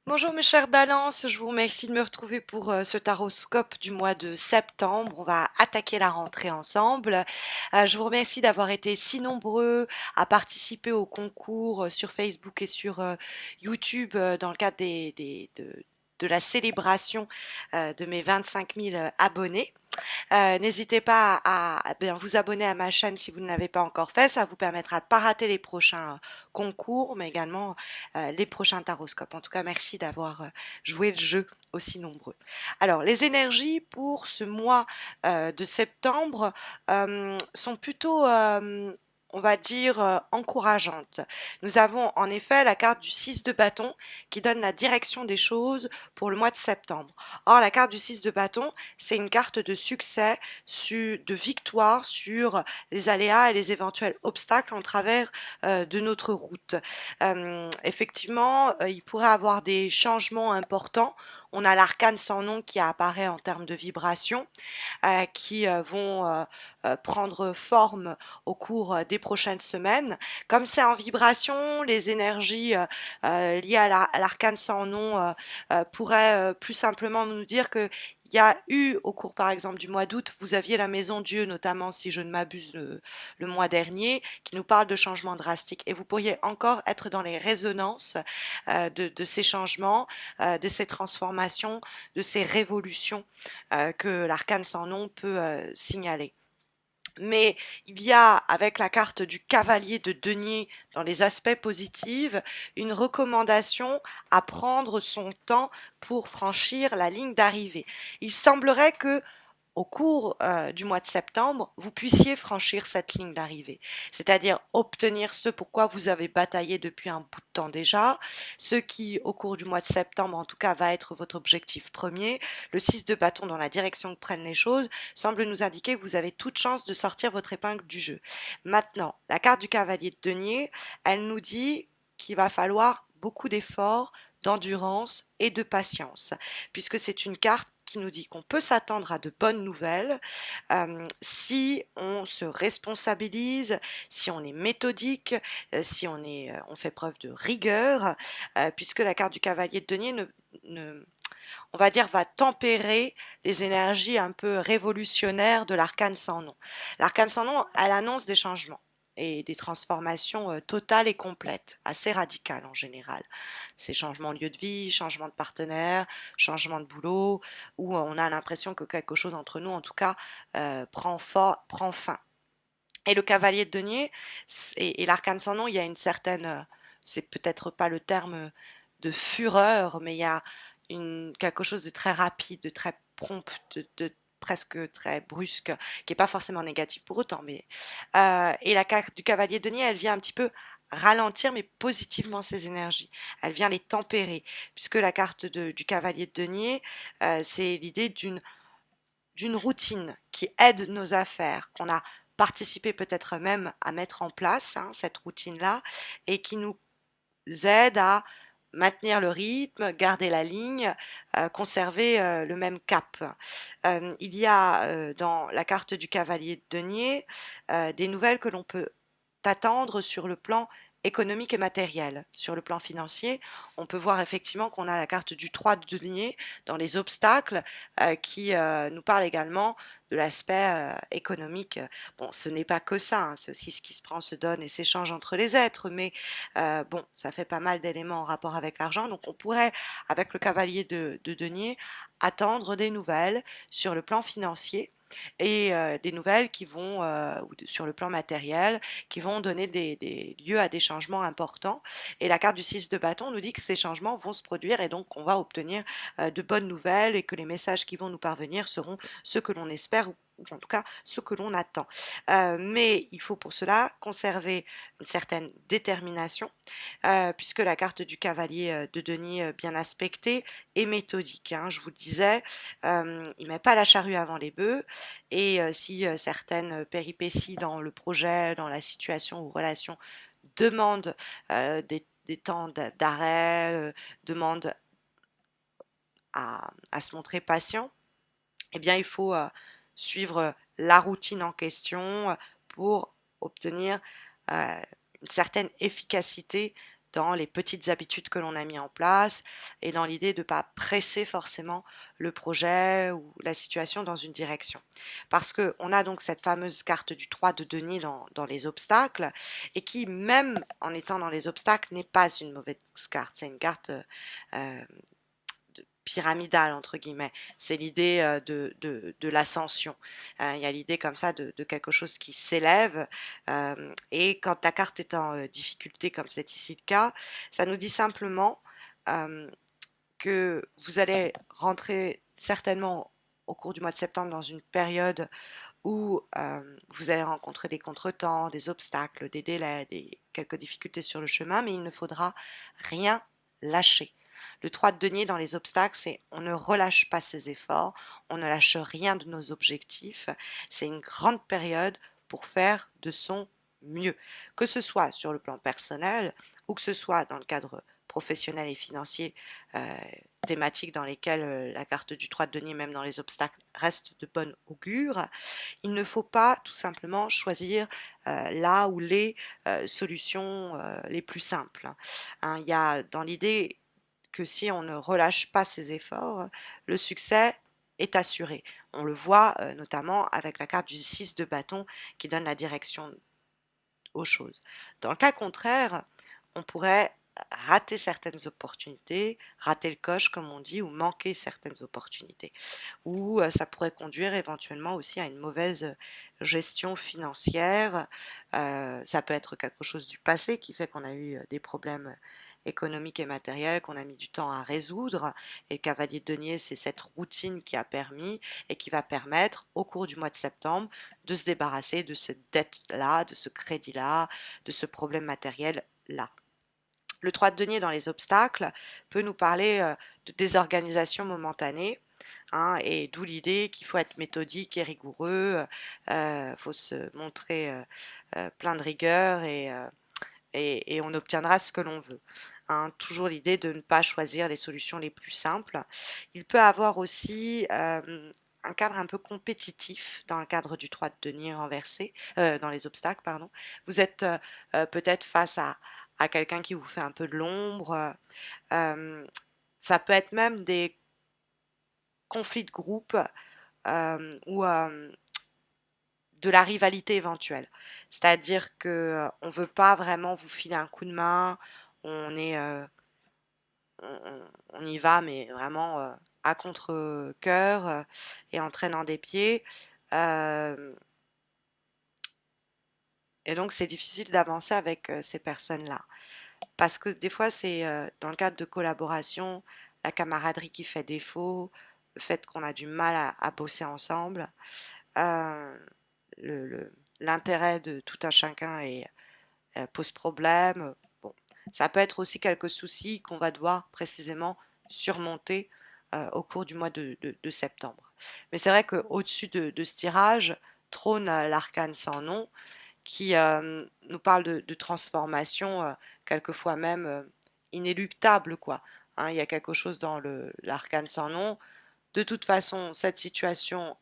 Bonjour mes chères balances, je vous remercie de me retrouver pour ce taroscope du mois de septembre. On va attaquer la rentrée ensemble. Je vous remercie d'avoir été si nombreux à participer au concours sur Facebook et sur YouTube dans le cadre de la célébration de mes 25 000 abonnés. N'hésitez pas à bien vous abonner à ma chaîne si vous ne l'avez pas encore fait. Ça vous permettra de ne pas rater les prochains concours, mais également les prochains taroscopes. En tout cas, merci d'avoir joué le jeu aussi nombreux. Alors, les énergies pour ce mois de septembre sont plutôt on va dire encourageantes. Nous avons en effet la carte du 6 de bâton qui donne la direction des choses pour le mois de septembre. Or, la carte du 6 de bâton, c'est une carte de succès, de victoire sur les aléas et les éventuels obstacles en travers de notre route. Effectivement, il pourrait avoir des changements importants. On a l'arcane sans nom qui apparaît en termes de vibration, qui vont prendre forme au cours des prochaines semaines. Comme c'est en vibration, les énergies liées à l'arcane sans nom pourraient plus simplement nous dire que il y a eu au cours par exemple du mois d'août, vous aviez la Maison Dieu notamment si je ne m'abuse le mois dernier, qui nous parle de changements drastiques et vous pourriez encore être dans les résonances de ces changements, de ces transformations, de ces révolutions que l'arcane sans nom peut signaler. Mais il y a, avec la carte du cavalier de denier dans les aspects positifs, une recommandation à prendre son temps pour franchir la ligne d'arrivée. Il semblerait que au cours du mois de septembre, vous puissiez franchir cette ligne d'arrivée, c'est-à-dire obtenir ce pourquoi vous avez bataillé depuis un bout de temps déjà, ce qui, au cours du mois de septembre, en tout cas, va être votre objectif premier. Le 6 de bâton dans la direction que prennent les choses semble nous indiquer que vous avez toute chance de sortir votre épingle du jeu. Maintenant, la carte du cavalier de denier, elle nous dit qu'il va falloir beaucoup d'efforts, d'endurance et de patience, puisque c'est une carte qui nous dit qu'on peut s'attendre à de bonnes nouvelles si on se responsabilise, si on est méthodique, si on fait preuve de rigueur, puisque la carte du cavalier de denier on va dire, va tempérer les énergies un peu révolutionnaires de l'arcane sans nom. L'arcane sans nom, elle annonce des changements et des transformations totales et complètes, assez radicales en général. Ces changements de lieu de vie, changements de partenaire, changements de boulot, où on a l'impression que quelque chose entre nous, en tout cas, prend fin. Et le cavalier de denier et l'arcane sans nom, il y a une certaine, c'est peut-être pas le terme de fureur, mais il y a quelque chose de très rapide, de très prompt, de presque très brusque, qui n'est pas forcément négatif pour autant. Et la carte du cavalier de denier, elle vient un petit peu ralentir, mais positivement ces énergies. Elle vient les tempérer, puisque la carte du cavalier de denier, c'est l'idée d'une routine qui aide nos affaires, qu'on a participé peut-être même à mettre en place, hein, cette routine-là, et qui nous aide à maintenir le rythme, garder la ligne, conserver le même cap. Il y a dans la carte du cavalier de denier des nouvelles que l'on peut attendre sur le plan économique et matériel. Sur le plan financier, on peut voir effectivement qu'on a la carte du 3 de denier dans les obstacles qui nous parle également de l'aspect économique. Bon, ce n'est pas que ça, hein, c'est aussi ce qui se prend, se donne et s'échange entre les êtres, mais bon, ça fait pas mal d'éléments en rapport avec l'argent, donc on pourrait, avec le cavalier de denier, attendre des nouvelles sur le plan financier et des nouvelles qui vont, sur le plan matériel, qui vont donner des lieux à des changements importants. Et la carte du 6 de bâton nous dit que ces changements vont se produire et donc on va obtenir de bonnes nouvelles et que les messages qui vont nous parvenir seront ceux que l'on espère ou en tout cas ceux que l'on attend. Mais il faut pour cela conserver une certaine détermination, puisque la carte du cavalier de denier bien aspectée est méthodique, hein, je vous le disais, il ne met pas la charrue avant les bœufs, et si certaines péripéties dans le projet, dans la situation ou relation demandent des temps d'arrêt, demandent à se montrer patient, eh bien il faut suivre la routine en question pour obtenir une certaine efficacité dans les petites habitudes que l'on a mis en place et dans l'idée de ne pas presser forcément le projet ou la situation dans une direction. Parce qu'on a donc cette fameuse carte du 3 de denier dans les obstacles et qui, même en étant dans les obstacles, n'est pas une mauvaise carte. C'est une carte euh, pyramidale, entre guillemets. C'est l'idée de l'ascension. Il y a l'idée comme ça de quelque chose qui s'élève. Et quand ta carte est en difficulté, comme c'est ici le cas, ça nous dit simplement euh, que vous allez rentrer certainement au cours du mois de septembre dans une période où vous allez rencontrer des contretemps, des obstacles, des délais, quelques difficultés sur le chemin, mais il ne faudra rien lâcher. Le 3 de denier dans les obstacles, c'est on ne relâche pas ses efforts, on ne lâche rien de nos objectifs. C'est une grande période pour faire de son mieux, que ce soit sur le plan personnel ou que ce soit dans le cadre professionnel et financier, thématiques dans lesquelles la carte du 3 de denier, même dans les obstacles, reste de bon augure. Il ne faut pas tout simplement choisir là ou les solutions les plus simples. Hein, il y a dans l'idée que si on ne relâche pas ses efforts, le succès est assuré. On le voit notamment avec la carte du 6 de bâton qui donne la direction aux choses. Dans le cas contraire, on pourrait rater certaines opportunités, rater le coche comme on dit, ou manquer certaines opportunités. Ou ça pourrait conduire éventuellement aussi à une mauvaise gestion financière. Ça peut être quelque chose du passé qui fait qu'on a eu des problèmes économiques et matériels qu'on a mis du temps à résoudre. Et le cavalier de denier, c'est cette routine qui a permis et qui va permettre au cours du mois de septembre de se débarrasser de cette dette-là, de ce crédit-là, de ce problème matériel-là. Le 3 de denier dans les obstacles peut nous parler de désorganisation momentanée, hein, et d'où l'idée qu'il faut être méthodique et rigoureux, faut se montrer plein de rigueur et on obtiendra ce que l'on veut. Hein. Toujours l'idée de ne pas choisir les solutions les plus simples. Il peut avoir aussi un cadre un peu compétitif dans le cadre du 3 de denier renversé, dans les obstacles, pardon. Vous êtes peut-être face à quelqu'un qui vous fait un peu de l'ombre. Ça peut être même des conflits de groupe ou de la rivalité éventuelle. C'est-à-dire que on veut pas vraiment vous filer un coup de main, on est on y va mais vraiment à contre-cœur et en traînant des pieds. Euh, et donc c'est difficile d'avancer avec ces personnes-là. Parce que des fois c'est dans le cadre de collaboration, la camaraderie qui fait défaut, le fait qu'on a du mal à bosser ensemble. Euh, L'intérêt de tout un chacun pose problème. Bon, ça peut être aussi quelques soucis qu'on va devoir précisément surmonter au cours du mois de septembre. Mais c'est vrai qu'au-dessus de ce tirage trône l'arcane sans nom qui nous parle de transformation, quelquefois même inéluctable, quoi. Hein, il y a quelque chose dans l'arcane sans nom. De toute façon, cette situation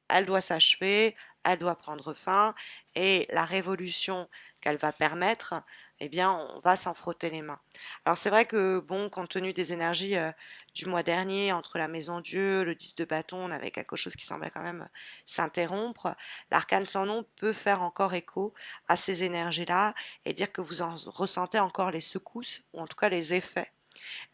elle doit s'achever, elle doit prendre fin, et la révolution qu'elle va permettre, eh bien, on va s'en frotter les mains. Alors c'est vrai que, bon, compte tenu des énergies du mois dernier, entre la Maison Dieu, le 10 de bâton, on avait quelque chose qui semblait quand même s'interrompre. L'arcane sans nom peut faire encore écho à ces énergies-là et dire que vous en ressentez encore les secousses, ou en tout cas les effets,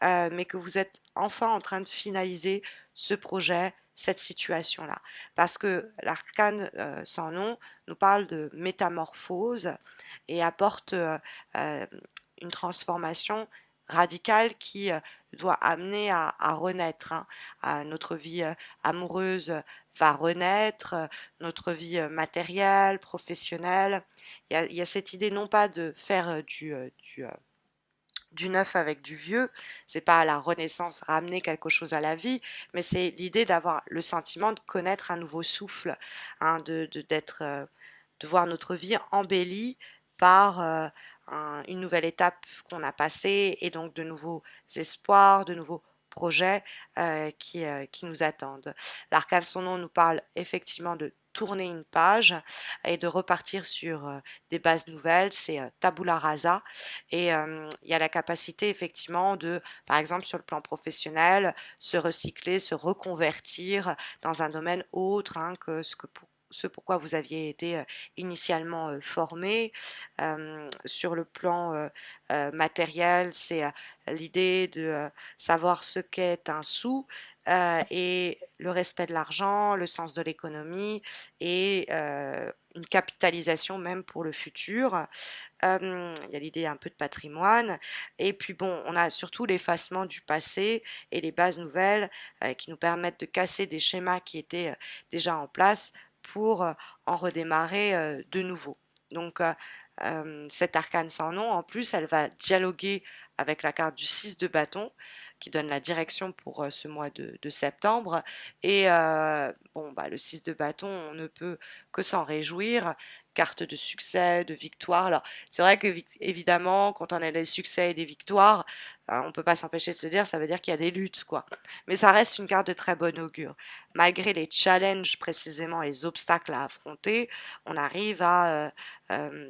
mais que vous êtes enfin en train de finaliser ce projet, cette situation-là. Parce que l'arcane sans nom nous parle de métamorphose et apporte euh, une transformation radicale qui doit amener à renaître. Hein. Notre vie amoureuse va renaître, notre vie matérielle, professionnelle. Il y a cette idée non pas de faire du neuf avec du vieux, c'est pas la renaissance, ramener quelque chose à la vie, mais c'est l'idée d'avoir le sentiment de connaître un nouveau souffle, hein, de voir notre vie embellie par une nouvelle étape qu'on a passée et donc de nouveaux espoirs, de nouveaux projets qui nous attendent. L'arcane son nom nous parle effectivement de tourner une page et de repartir sur des bases nouvelles, c'est tabula rasa. Et il y a la capacité effectivement de, par exemple sur le plan professionnel, se recycler, se reconvertir dans un domaine autre hein, que ce pourquoi vous aviez été initialement formé. Sur le plan matériel, c'est l'idée de savoir ce qu'est un sou et le respect de l'argent, le sens de l'économie et une capitalisation même pour le futur. Il y a l'idée un peu de patrimoine. Et puis bon, on a surtout l'effacement du passé et les bases nouvelles qui nous permettent de casser des schémas qui étaient déjà en place pour en redémarrer de nouveau. Donc, cette arcane sans nom, en plus, elle va dialoguer avec la carte du 6 de bâton qui donne la direction pour ce mois de septembre. Et bon, bah, le 6 de bâton, on ne peut que s'en réjouir. Carte de succès, de victoire. Alors, c'est vrai que, évidemment, quand on a des succès et des victoires, on ne peut pas s'empêcher de se dire, ça veut dire qu'il y a des luttes, quoi. Mais ça reste une carte de très bon augure. Malgré les challenges, précisément, les obstacles à affronter, on arrive à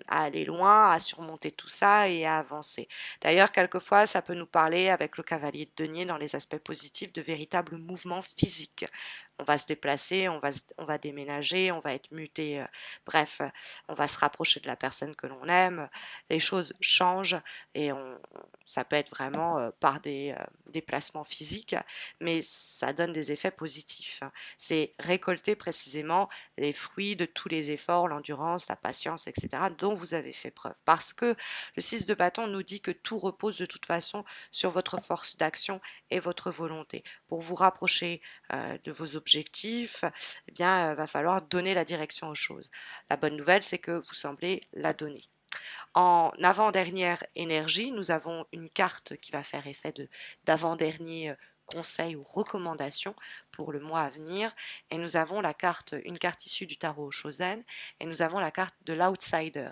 aller loin, à surmonter tout ça et à avancer. D'ailleurs, quelquefois, ça peut nous parler, avec le cavalier de denier, dans les aspects positifs, de véritables mouvements physiques. On va se déplacer, on va déménager, on va être muté, bref, on va se rapprocher de la personne que l'on aime, les choses changent et ça peut être vraiment par des déplacements physiques, mais ça donne des effets positifs. C'est récolter précisément les fruits de tous les efforts, l'endurance, la patience, etc., dont vous avez fait preuve. Parce que le 6 de bâton nous dit que tout repose de toute façon sur votre force d'action et votre volonté. Pour vous rapprocher de vos objectifs, eh bien, va falloir donner la direction aux choses. La bonne nouvelle, c'est que vous semblez la donner. En avant-dernière énergie, nous avons une carte qui va faire effet d'avant-dernier conseil ou recommandation pour le mois à venir. Et nous avons une carte issue du tarot Shosen, et nous avons la carte de l'outsider.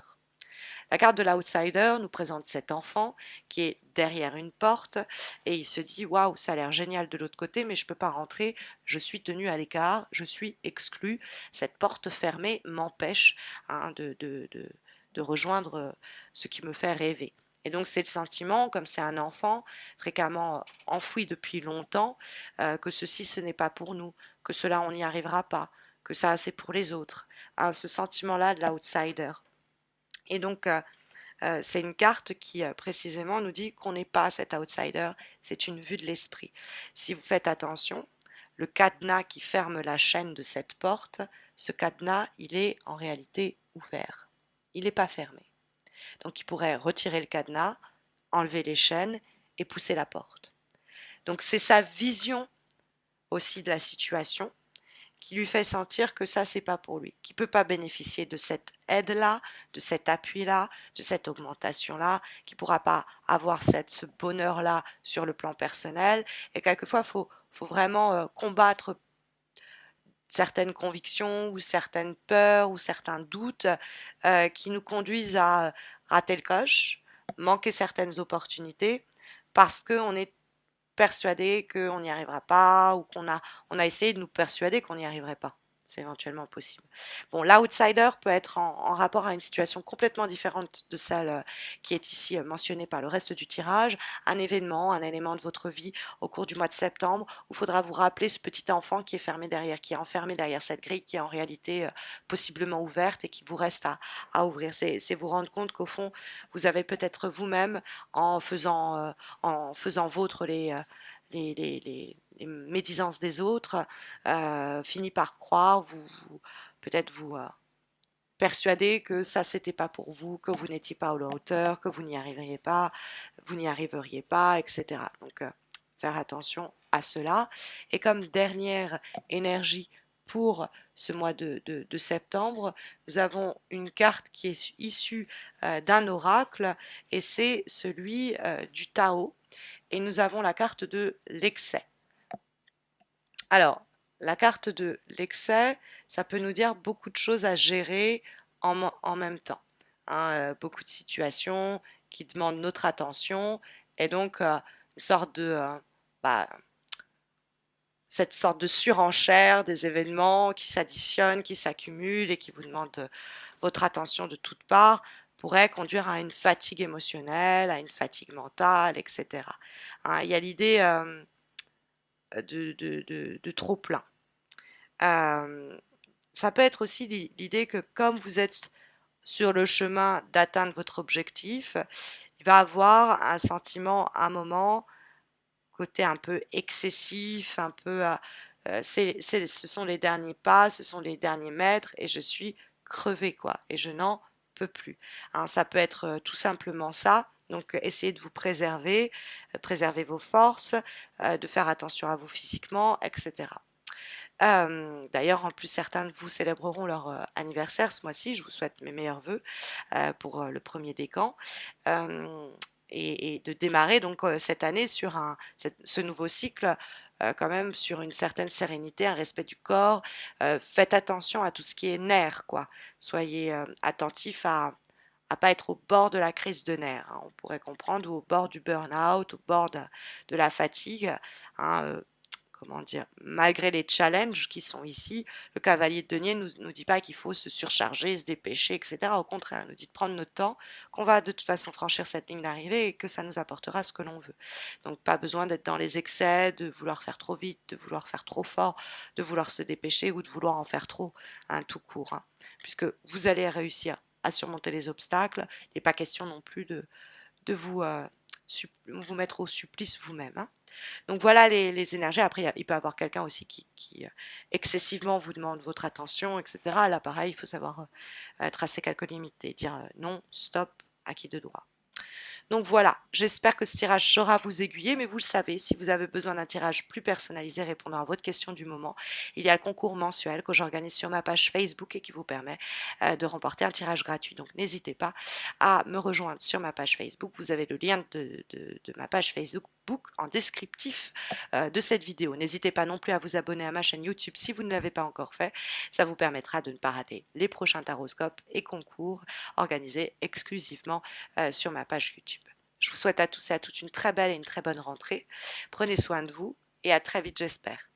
La carte de l'outsider nous présente cet enfant qui est derrière une porte et il se dit waouh, ça a l'air génial de l'autre côté, mais je ne peux pas rentrer, je suis tenu à l'écart, je suis exclu. Cette porte fermée m'empêche hein, de rejoindre ce qui me fait rêver. Et donc c'est le sentiment, comme c'est un enfant fréquemment enfoui depuis longtemps, que ceci ce n'est pas pour nous, que cela on n'y arrivera pas, que ça c'est pour les autres. Hein, ce sentiment-là de l'outsider. Et donc c'est une carte qui précisément nous dit qu'on n'est pas cet outsider, c'est une vue de l'esprit. Si vous faites attention, le cadenas qui ferme la chaîne de cette porte, ce cadenas, il est en réalité ouvert. Il n'est pas fermé. Donc il pourrait retirer le cadenas, enlever les chaînes et pousser la porte. Donc c'est sa vision aussi de la situation qui lui fait sentir que ça, c'est pas pour lui, qu'il ne peut pas bénéficier de cette aide-là, de cet appui-là, de cette augmentation-là, qu'il ne pourra pas avoir ce bonheur-là sur le plan personnel. Et quelquefois, faut vraiment combattre certaines convictions ou certaines peurs ou certains doutes qui nous conduisent à rater le coche, manquer certaines opportunités parce qu'on est persuadé qu'on n'y arrivera pas ou on a essayé de nous persuader qu'on n'y arriverait pas. C'est éventuellement possible. Bon, l'outsider peut être en rapport à une situation complètement différente de celle qui est ici mentionnée par le reste du tirage, un événement, un élément de votre vie au cours du mois de septembre où il faudra vous rappeler ce petit enfant qui est fermé derrière, qui est enfermé derrière cette grille qui est en réalité possiblement ouverte et qui vous reste à ouvrir. C'est vous rendre compte qu'au fond, vous avez peut-être vous-même, en faisant vôtre les médisances des autres, finit par croire, peut-être vous persuader que ça c'était pas pour vous, que vous n'étiez pas à la hauteur, que vous n'y arriveriez pas, etc. Donc faire attention à cela. Et comme dernière énergie pour ce mois de septembre, nous avons une carte qui est issue d'un oracle et c'est celui du Tao. Et nous avons la carte de l'excès. Alors, la carte de l'excès, ça peut nous dire beaucoup de choses à gérer en même temps. Hein, beaucoup de situations qui demandent notre attention et donc une sorte de bah, cette sorte de surenchère des événements qui s'additionnent, qui s'accumulent et qui vous demandent votre attention de toutes parts pourrait conduire à une fatigue émotionnelle, à une fatigue mentale, etc. Hein, il y a l'idée de trop plein. Ça peut être aussi l'idée que comme vous êtes sur le chemin d'atteindre votre objectif, il va avoir un sentiment, un moment, côté un peu excessif, un peu, ce sont les derniers pas, ce sont les derniers mètres et je suis crevée, quoi, et je n'en peux plus. Hein, ça peut être tout simplement ça. Donc, essayez de vous préserver, préserver vos forces, de faire attention à vous physiquement, etc. D'ailleurs, en plus, certains de vous célébreront leur anniversaire ce mois-ci. Je vous souhaite mes meilleurs vœux pour le premier décan. Euh, et de démarrer donc cette année sur ce nouveau cycle quand même sur une certaine sérénité, un respect du corps. Faites attention à tout ce qui est nerfs, quoi. Soyez attentifs à pas être au bord de la crise de nerfs, hein, on pourrait comprendre, ou au bord du burn-out, au bord de la fatigue. Hein, comment dire, malgré les challenges qui sont ici, le cavalier de denier nous dit pas qu'il faut se surcharger, se dépêcher, etc. Au contraire, il nous dit de prendre notre temps, qu'on va de toute façon franchir cette ligne d'arrivée et que ça nous apportera ce que l'on veut. Donc pas besoin d'être dans les excès, de vouloir faire trop vite, de vouloir faire trop fort, de vouloir se dépêcher ou de vouloir en faire trop, hein, tout court. Hein. Puisque vous allez réussir à surmonter les obstacles, il n'est pas question non plus de vous mettre au supplice vous-même. Hein. Donc voilà les énergies. Après, il peut y avoir quelqu'un aussi qui excessivement vous demande votre attention, etc. Là, pareil, il faut savoir tracer quelques limites et dire non, stop, à qui de droit. Donc voilà, j'espère que ce tirage saura vous aiguiller, mais vous le savez, si vous avez besoin d'un tirage plus personnalisé répondant à votre question du moment, il y a le concours mensuel que j'organise sur ma page Facebook et qui vous permet de remporter un tirage gratuit. Donc n'hésitez pas à me rejoindre sur ma page Facebook. Vous avez le lien de ma page Facebook en descriptif de cette vidéo. N'hésitez pas non plus à vous abonner à ma chaîne YouTube si vous ne l'avez pas encore fait. Ça vous permettra de ne pas rater les prochains taroscopes et concours organisés exclusivement sur ma page YouTube. Je vous souhaite à tous et à toutes une très belle et une très bonne rentrée. Prenez soin de vous et à très vite, j'espère.